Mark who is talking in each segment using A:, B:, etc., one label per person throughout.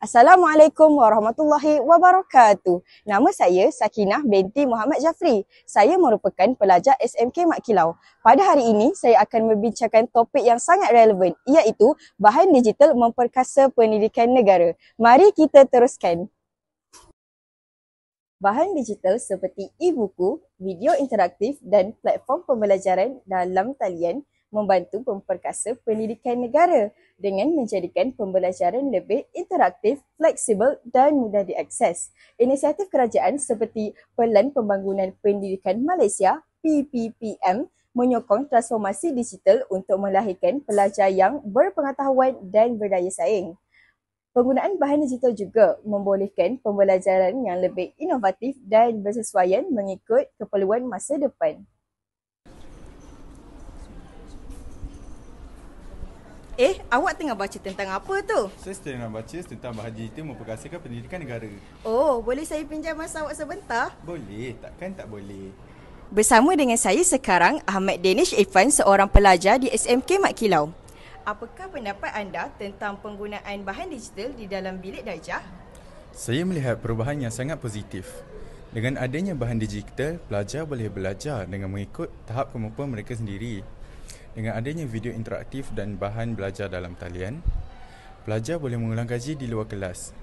A: Assalamualaikum warahmatullahi wabarakatuh. Nama saya Sakinah binti Muhammad Jafri. Saya merupakan pelajar SMK Mat Kilau. Pada hari ini, saya akan membincangkan topik yang sangat relevan, iaitu bahan digital memperkasa pendidikan negara. Mari kita teruskan. Bahan digital seperti e-buku, video interaktif dan platform pembelajaran dalam talian membantu memperkasa pendidikan negara dengan menjadikan pembelajaran lebih interaktif, fleksibel dan mudah diakses. Inisiatif kerajaan seperti Pelan Pembangunan Pendidikan Malaysia (PPPM) menyokong transformasi digital untuk melahirkan pelajar yang berpengetahuan dan berdaya saing. Penggunaan bahan digital juga membolehkan pembelajaran yang lebih inovatif dan bersesuaian mengikut keperluan masa depan. Awak tengah baca tentang apa tu?
B: Saya sedang nak baca tentang bahan digital memperkasakan pendidikan negara.
A: Oh, boleh saya pinjam masa awak sebentar?
B: Boleh, takkan tak boleh.
A: Bersama dengan saya sekarang, Ahmad Danish Irfan, seorang pelajar di SMK Mat Kilau. Apakah pendapat anda tentang penggunaan bahan digital di dalam bilik darjah?
B: Saya melihat perubahan yang sangat positif. Dengan adanya bahan digital, pelajar boleh belajar dengan mengikut tahap kemampuan mereka sendiri. Dengan adanya video interaktif dan bahan belajar dalam talian, pelajar boleh mengulang kaji di luar kelas.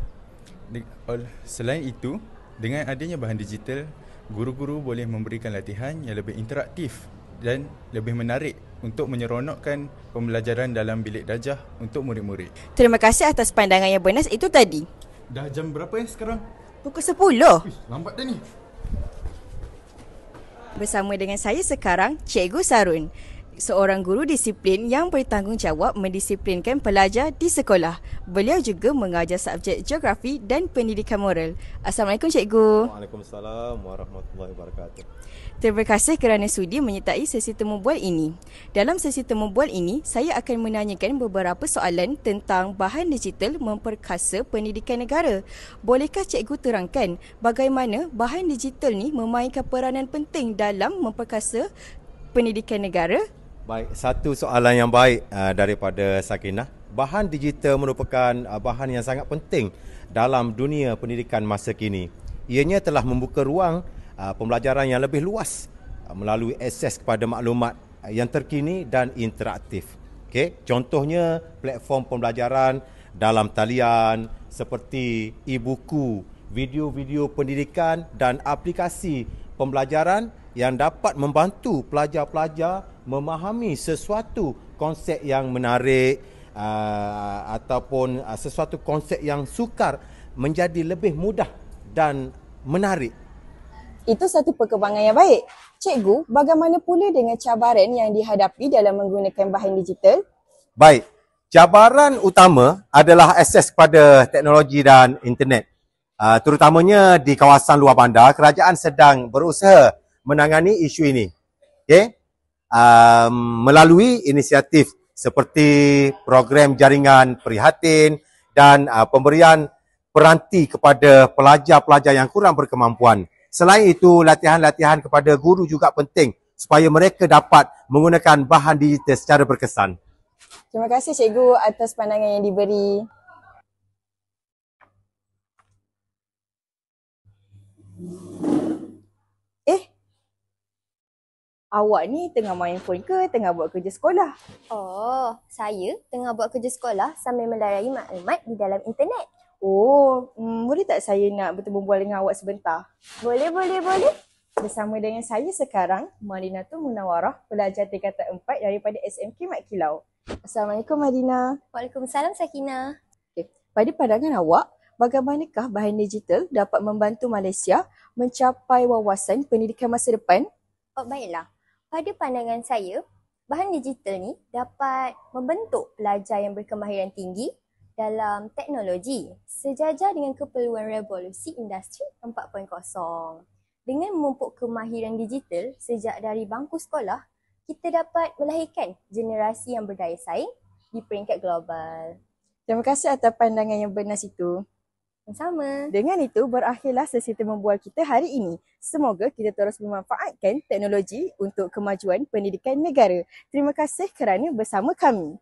B: Selain itu, dengan adanya bahan digital, guru-guru boleh memberikan latihan yang lebih interaktif dan lebih menarik untuk menyeronokkan pembelajaran dalam bilik darjah untuk murid-murid.
A: Terima kasih atas pandangan yang bernas itu tadi.
B: Dah jam berapa sekarang?
A: Pukul 10.
B: Lambat dah ni.
A: Bersama dengan saya sekarang, Cikgu Sarun, seorang guru disiplin yang bertanggungjawab mendisiplinkan pelajar di sekolah. Beliau juga mengajar subjek geografi dan pendidikan moral. Assalamualaikum Cikgu.
C: Waalaikumsalam warahmatullahi wabarakatuh.
A: Terima kasih kerana sudi menyertai sesi temu bual ini. Dalam sesi temu bual ini, saya akan menanyakan beberapa soalan tentang bahan digital memperkasa pendidikan negara. Bolehkah Cikgu terangkan bagaimana bahan digital ni memainkan peranan penting dalam memperkasa pendidikan negara?
C: Baik, satu soalan yang baik daripada Sakinah. Bahan digital merupakan bahan yang sangat penting dalam dunia pendidikan masa kini. Ianya telah membuka ruang pembelajaran yang lebih luas melalui akses kepada maklumat yang terkini dan interaktif. Okey, contohnya platform pembelajaran dalam talian seperti e-buku, video-video pendidikan dan aplikasi pembelajaran yang dapat membantu pelajar-pelajar memahami sesuatu konsep yang menarik ataupun sesuatu konsep yang sukar menjadi lebih mudah dan menarik.
A: Itu satu perkembangan yang baik. Cikgu, bagaimana pula dengan cabaran yang dihadapi dalam menggunakan bahan digital?
C: Baik, cabaran utama adalah akses kepada teknologi dan internet. Terutamanya di kawasan luar bandar, kerajaan sedang berusaha menangani isu ini. Okay? Melalui inisiatif seperti program jaringan prihatin dan pemberian peranti kepada pelajar-pelajar yang kurang berkemampuan. Selain itu, latihan-latihan kepada guru juga penting supaya mereka dapat menggunakan bahan digital secara berkesan.
A: Terima kasih Cikgu atas pandangan yang diberi. Awak ni tengah main phone ke tengah buat kerja sekolah?
D: Oh, saya tengah buat kerja sekolah sambil melarai maklumat di dalam internet.
A: Oh, boleh tak saya nak bertemu bual dengan awak sebentar?
D: Boleh.
A: Bersama dengan saya sekarang, Madinatul Munawarah, pelajar tingkatan 4 daripada SMK Mat Kilau. Assalamualaikum Madinah.
D: Waalaikumsalam Sakinah.
A: Okay. Pada pandangan awak, bagaimanakah bahan digital dapat membantu Malaysia mencapai wawasan pendidikan masa depan?
D: Oh, baiklah. Pada pandangan saya, bahan digital ni dapat membentuk pelajar yang berkemahiran tinggi dalam teknologi sejajar dengan keperluan revolusi industri 4.0. Dengan memupuk kemahiran digital sejak dari bangku sekolah, kita dapat melahirkan generasi yang berdaya saing di peringkat global.
A: Terima kasih atas pandangan yang bernas itu.
D: Sama.
A: Dengan itu, berakhirlah sesi temu bual kita hari ini. Semoga kita terus memanfaatkan teknologi untuk kemajuan pendidikan negara. Terima kasih kerana bersama kami.